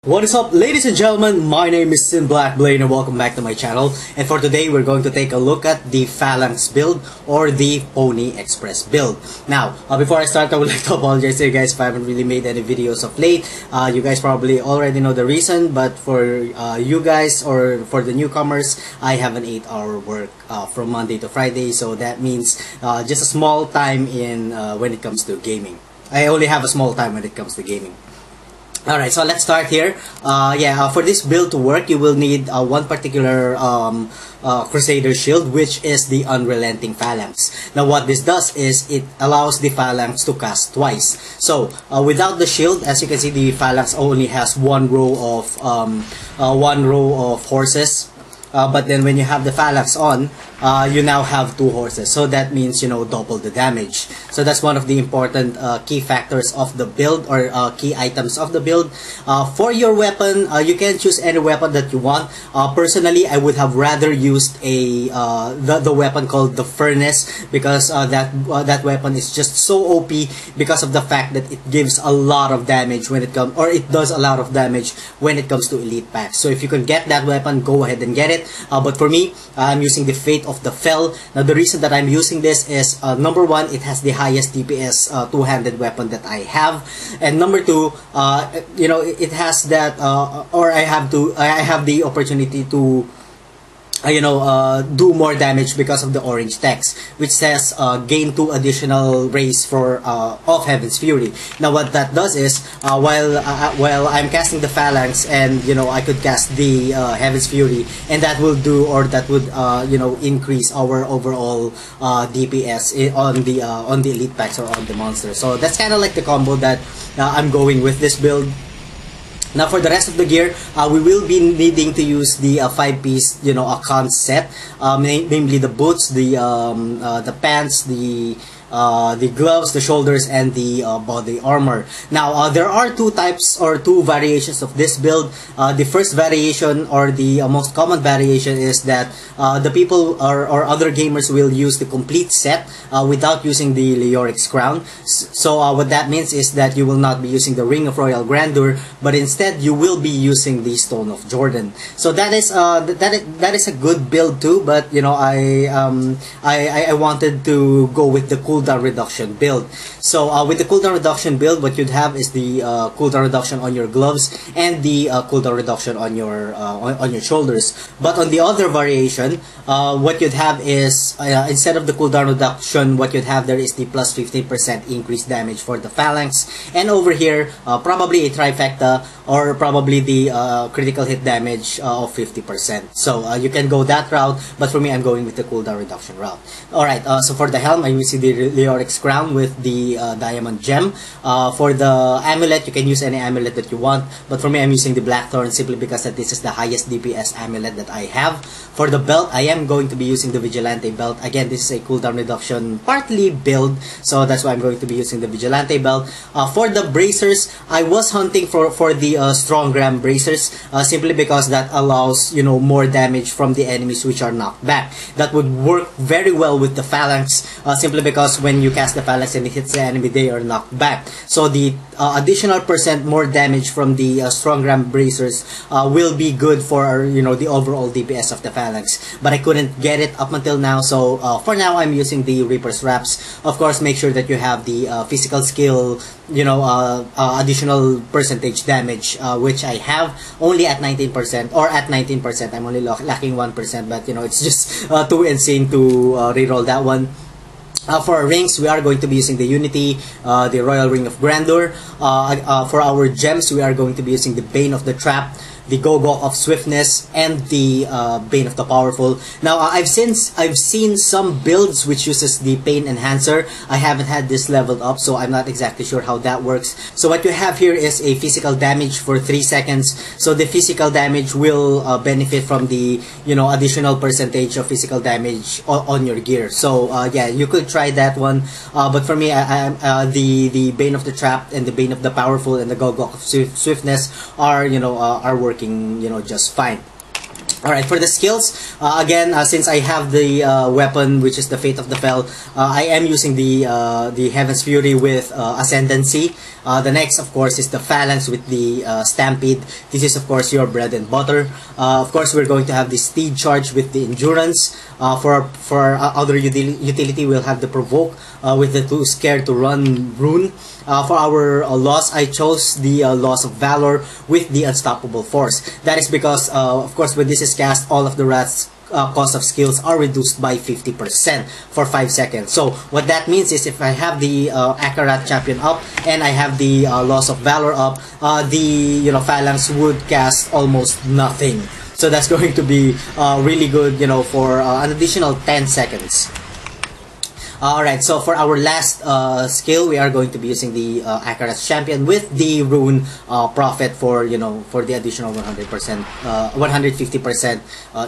What is up, ladies and gentlemen? My name is Blackblade and welcome back to my channel. And for today, we're going to take a look at the Phalanx build or the Pony Express build. Now, before I start, I would like to apologize to you guys if I haven't really made any videos of late. You guys probably already know the reason, but for you guys or for the newcomers, I have an 8-hour work from Monday to Friday, so that means just a small time in when it comes to gaming. I only have a small time when it comes to gaming. Alright, so let's start here. For this build to work, you will need one particular Crusader Shield, which is the Unrelenting Phalanx. Now, what this does is it allows the Phalanx to cast twice. So, without the shield, as you can see, the Phalanx only has one row of horses. But then when you have the Phalanx on, you now have 2 horses. So that means, double the damage. So that's one of the important key factors of the build, or key items of the build. For your weapon, you can choose any weapon that you want. Personally, I would have rather used the weapon called the Furnace, because that weapon is just so OP because of the fact that it gives a lot of damage when it comes, or it does a lot of damage when it comes to elite packs. So if you can get that weapon, go ahead and get it. But for me, I'm using the Fate of the Fell. Now, the reason that I'm using this is number one, it has the highest DPS two-handed weapon that I have, and number two, it has that, or I have the opportunity to do more damage because of the orange text, which says gain 2 additional rays for of Heaven's Fury. Now, what that does is while I'm casting the Phalanx, and I could cast the Heaven's Fury, and that will do, or that would increase our overall DPS on the elite packs or on the monster. So that's kind of like the combo that I'm going with this build. Now, for the rest of the gear, we will be needing to use the 5-piece, Akkhan set, namely the boots, the pants, the gloves, the shoulders, and the body armor. Now, there are 2 types or 2 variations of this build. The first variation, or the most common variation, is that the people or other gamers will use the complete set without using the Leoric's crown. So what that means is that you will not be using the Ring of Royal Grandeur, but instead you will be using the Stone of Jordan. So that is a good build too. But I wanted to go with the cooldown reduction build. So with the cooldown reduction build, what you'd have is the cooldown reduction on your gloves and the cooldown reduction on your shoulders. But on the other variation, what you'd have is instead of the cooldown reduction, what you'd have there is the plus 15% increased damage for the Phalanx, and over here probably a trifecta, or probably the critical hit damage of 50%. So you can go that route, but for me, I'm going with the cooldown reduction route. Alright, so for the helm, I'm using the Leoric's crown with the diamond gem. For the amulet, you can use any amulet that you want, but for me, I'm using the Blackthorn simply because that this is the highest DPS amulet that I have. For the belt, I am going to be using the Vigilante belt. Again, this is a cooldown reduction partly build, so that's why I'm going to be using the Vigilante belt. For the bracers, I was hunting for the strong gram bracers, simply because that allows more damage from the enemies which are knocked back. That would work very well with the Phalanx, simply because when you cast the Phalanx and it hits the enemy, they are knocked back. So the additional % more damage from the strong gram bracers will be good for the overall DPS of the Phalanx. But I couldn't get it up until now, so for now I'm using the Reaper's Wraps. Of course, make sure that you have the physical skill, additional percentage damage, which I have only at 19%, or at 19%. I'm only lacking 1%, but it's just too insane to reroll that one. For our rings, we are going to be using the Unity, the Royal Ring of Grandeur. For our gems, we are going to be using the Bane of the Trap, the Gogok of Swiftness, and the Bane of the Powerful. Now, I've seen some builds which uses the Pain Enhancer. I haven't had this leveled up, so I'm not exactly sure how that works. So what you have here is a physical damage for 3 seconds. So the physical damage will benefit from the additional percentage of physical damage on your gear. So yeah, you could try that one. But for me, the Bane of the Trap and the Bane of the Powerful and the Gogok of Swiftness are working just fine. Alright, for the skills, again, since I have the weapon, which is the Fate of the Fell, I am using the Heaven's Fury with Ascendancy. The next, of course, is the Phalanx with the Stampede. This is, of course, your bread and butter. Of course, we're going to have the Steed Charge with the Endurance. For other utility, we'll have the Provoke with the Too Scared to Run rune. For our loss, I chose the Loss of Valor with the Unstoppable Force. That is because, of course, when this is cast, all of the Wrath's cost of skills are reduced by 50% for 5 seconds. So what that means is if I have the Akkhan champion up and I have the Loss of Valor up, the Phalanx would cast almost nothing. So that's going to be really good, for an additional 10 seconds. Alright, so for our last skill, we are going to be using the Akkhan champion with the rune Prophet for the additional 150%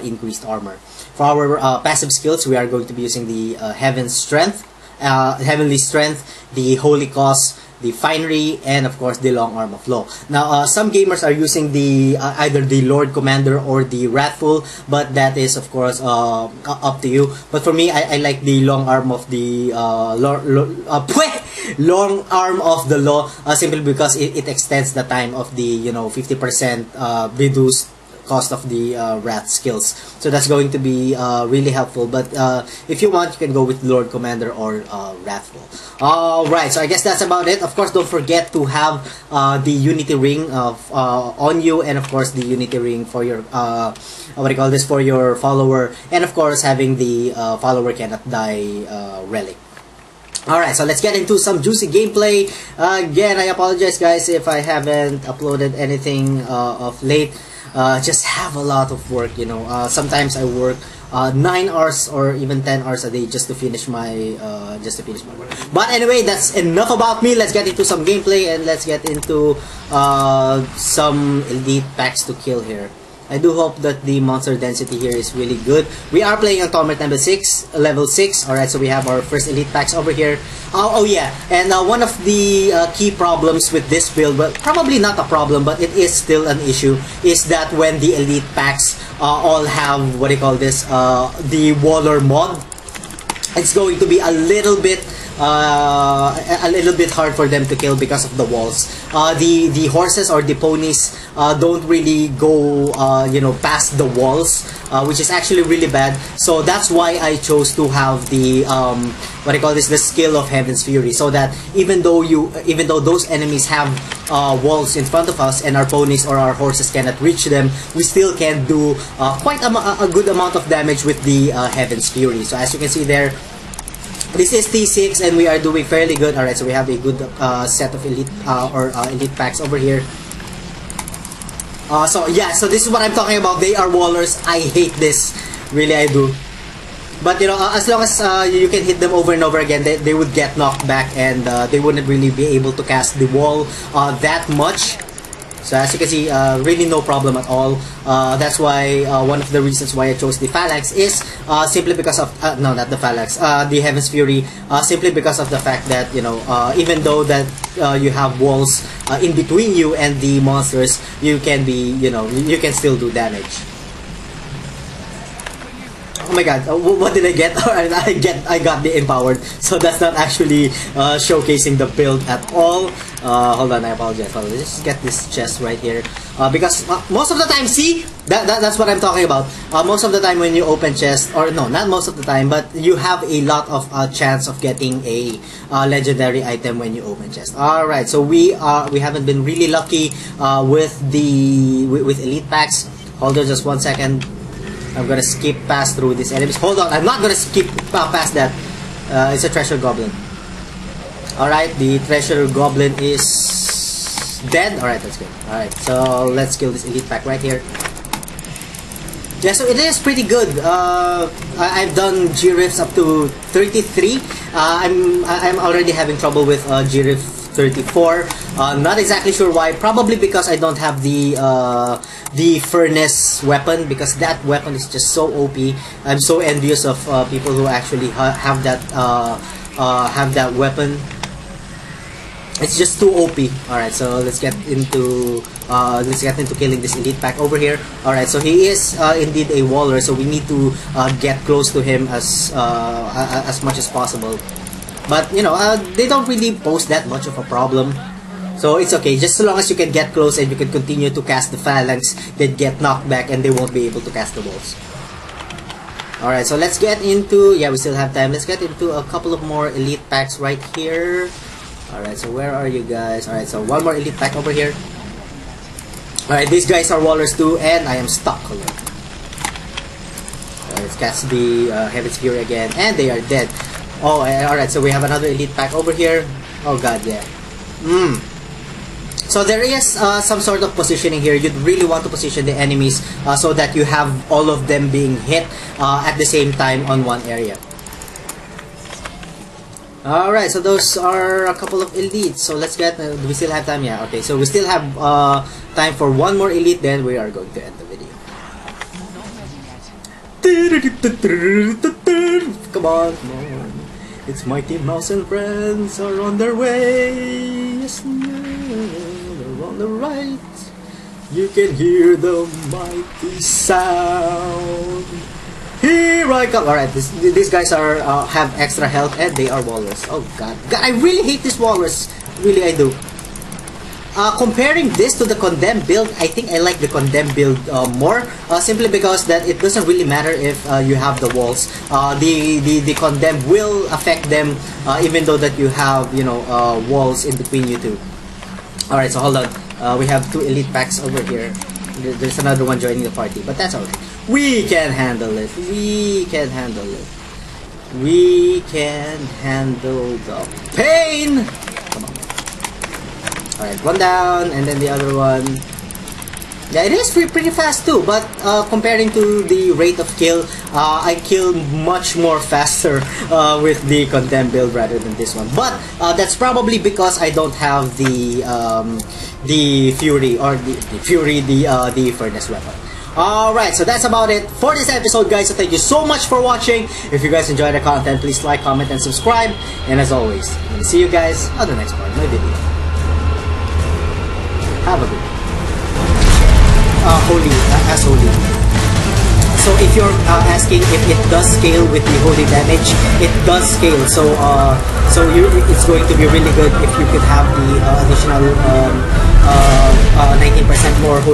increased armor. For our passive skills, we are going to be using the Heavenly Strength, the Holy Cause, the Finery, and of course the Long Arm of Law. Now, some gamers are using the either the Lord Commander or the Wrathful, but that is of course up to you. But for me, I like the Long Arm of the Long Arm of the Law, simply because it extends the time of the 50% reduced cost of the Wrath skills. So that's going to be really helpful. But if you want, you can go with Lord Commander or Wrathful. Alright, so I guess that's about it. Of course, don't forget to have the Unity Ring on you, and of course the Unity Ring for your for your follower, and of course having the follower cannot die relic. Alright, so let's get into some juicy gameplay. Again, I apologize guys if I haven't uploaded anything of late. Just have a lot of work, sometimes I work 9 hours or even 10 hours a day just to finish my work. But anyway, that's enough about me. Let's get into some gameplay and let's get into some elite packs to kill here. I do hope that the monster density here is really good. We are playing on tournament level 6. Alright, so we have our first elite packs over here. Oh yeah, and one of the key problems with this build, well, probably not a problem, but it is still an issue, is that when the elite packs all have, the Waller mod, it's going to be a little bit hard for them to kill because of the walls. The horses or the ponies don't really go past the walls, which is actually really bad. So that's why I chose to have the the skill of Heaven's Fury, so that even though those enemies have walls in front of us and our ponies or our horses cannot reach them, we still can do quite a good amount of damage with the Heaven's Fury. So as you can see there, this is T6 and we are doing fairly good. Alright, so we have a good set of elite elite packs over here. So yeah, so this is what I'm talking about. They are wallers. I hate this. Really, I do. But as long as you can hit them over and over again, they would get knocked back and they wouldn't really be able to cast the wall that much. So as you can see, really no problem at all. That's why one of the reasons why I chose the Phalanx is simply because of no, not the Phalanx, the Heaven's Fury. Simply because of the fact that even though that you have walls in between you and the monsters, you can be you can still do damage. Oh my god, what did I get? I got the Empowered, so that's not actually showcasing the build at all. Hold on, I apologize. Hold on, let's just get this chest right here. Because most of the time, see? That's what I'm talking about. Most of the time when you open chest, or no, not most of the time, but you have a lot of chance of getting a legendary item when you open chest. Alright, so we haven't been really lucky with elite packs. Hold on just 1 second. I'm gonna skip past through these enemies. Hold on, I'm not gonna skip past that. It's a treasure goblin. Alright, the treasure goblin is dead. Alright, that's good. Alright, so let's kill this elite pack right here. Yeah, so it is pretty good. I've done G-Riffs up to 33. I'm already having trouble with G-Riff 34. Not exactly sure why. Probably because I don't have the furnace weapon, because that weapon is just so OP. I'm so envious of people who actually have that weapon. It's just too OP. Alright, so let's get into let's get into killing this elite pack over here. Alright, so he is indeed a waller, so we need to get close to him as much as possible. But, you know, they don't really pose that much of a problem. So it's okay, just so long as you can get close and you can continue to cast the phalanx, they get knocked back and they won't be able to cast the walls. Alright, so let's get into, yeah, we still have time, let's get into a couple of more elite packs right here. Alright, so where are you guys? Alright, so one more elite pack over here. Alright, these guys are wallers too, and I am stuck. Alright, let's cast the Heaven's Fury again, and they are dead. Oh, alright, so we have another elite pack over here. Oh god, yeah. So there is some sort of positioning here. You'd really want to position the enemies so that you have all of them being hit at the same time on one area. Alright, so those are a couple of elites. So let's get, do we still have time? Yeah, okay. So we still have time for one more elite, then we are going to end the video. Come on, come on. It's Mighty Mouse and friends are on their way. Yes, they're on the right. You can hear the mighty sound. Here I come. Alright, these guys are have extra health and they are walrus. Oh god. I really hate these walrus. Really, I do. Comparing this to the condemned build, I think I like the condemned build more, simply because that it doesn't really matter if you have the walls. The condemned will affect them, even though that you have, you know, walls in between you two. Alright, so hold on. We have two elite packs over here. There's another one joining the party, but that's okay. We can handle it. We can handle it. We can handle the pain. Come on. Alright, one down, and then the other one. Yeah, it is pretty fast too, but comparing to the rate of kill, I kill much more faster with the condemned build rather than this one. But that's probably because I don't have the Fury, or the Furnace weapon. Alright, so that's about it for this episode, guys. So thank you so much for watching. If you guys enjoyed the content, please like, comment, and subscribe. And as always, I'm gonna see you guys on the next part of my video. Have a good one. Holy, as holy. So if you're asking if it does scale with the holy damage, it does scale. So it's going to be really good if you could have the additional 19% more holy.